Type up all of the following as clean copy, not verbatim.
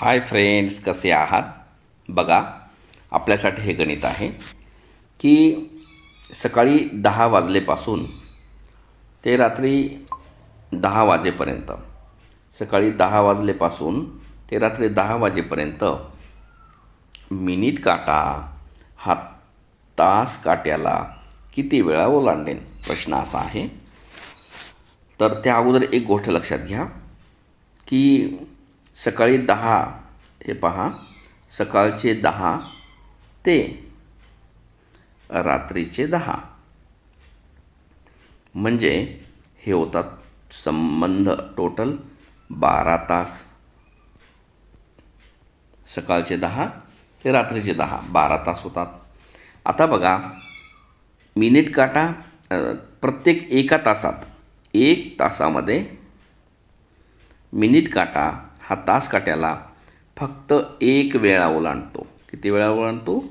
Hi friends, कसे आहात? बघा, आपल्यासाठी हे गणित आहे की सकाळी 10 वाजलेपासून ते रात्री 10 वाजेपर्यंत, सकाळी 10 वाजलेपासून ते रात्री 10 वाजेपर्यंत मिनिट काटा हा तास काट्याला किती वेळा ओलांडेल? प्रश्न असा आहे. तर त्या अगोदर एक गोष्ट लक्षात घ्या की सकाळी 10, हे पहा, सकाळचे 10 ते रात्रीचे 10 म्हणजे हे होतात संबंध टोटल 12 तास. सकाळचे 10 ते रात्रीचे 10 12 तास होतात. आता बघा, मिनिट काटा प्रत्येक एका तासात, एक तासामध्ये मिनिट काटा हा तास काट्याला फक्त एक वेळा ओलांडतो. किती वेळा ओलांडतो?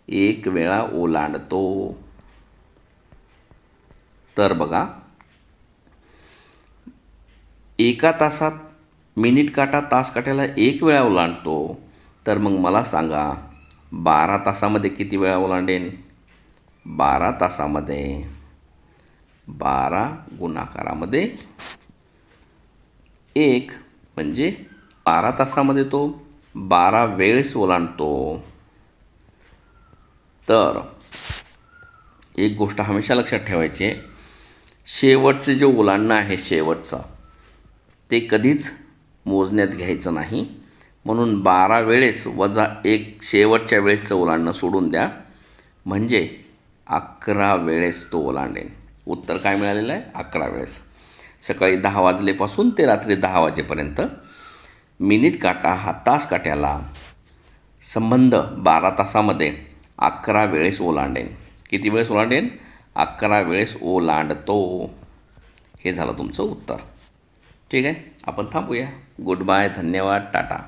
एक वेळा ओलांडतो. तर बघा, एका तासात मिनिट काटा तास काट्याला एक वेळा ओलांडतो. तर मग मला सांगा, 12 तासामध्ये किती वेळा ओलांडेन? 12 तासामध्ये 12 गुणाकारामध्ये 1 म्हणजे 12 तासामध्ये तो 12 वेळेस ओलांडतो. तर एक गोष्ट हमेशा लक्षात ठेवायची आहे, शेवटचं जे ओलांडणं आहे, शेवटचं ते कधीच मोजण्यात घ्यायचं नाही. म्हणून 12 वेळेस वजा 1 शेवटच्या वेळेसचं ओलांडणं सोडून द्या, म्हणजे 11 वेळेस तो ओलांडेन. उत्तर काय मिळालेलं आहे? 11 वेळेस. सकाळी 10 वाजलेपासून ते रात्री 10 वाजेपर्यंत मिनिट काटा हा तास काट्याला संबंध 12 तासामध्ये 11 वेळेस ओलांडेन. किती वेळेस ओलांडेन? 11 वेळेस ओलांडतो. हे झालं तुमचं उत्तर. ठीक आहे, आपण थांबूया. गुड बाय, धन्यवाद, टाटा.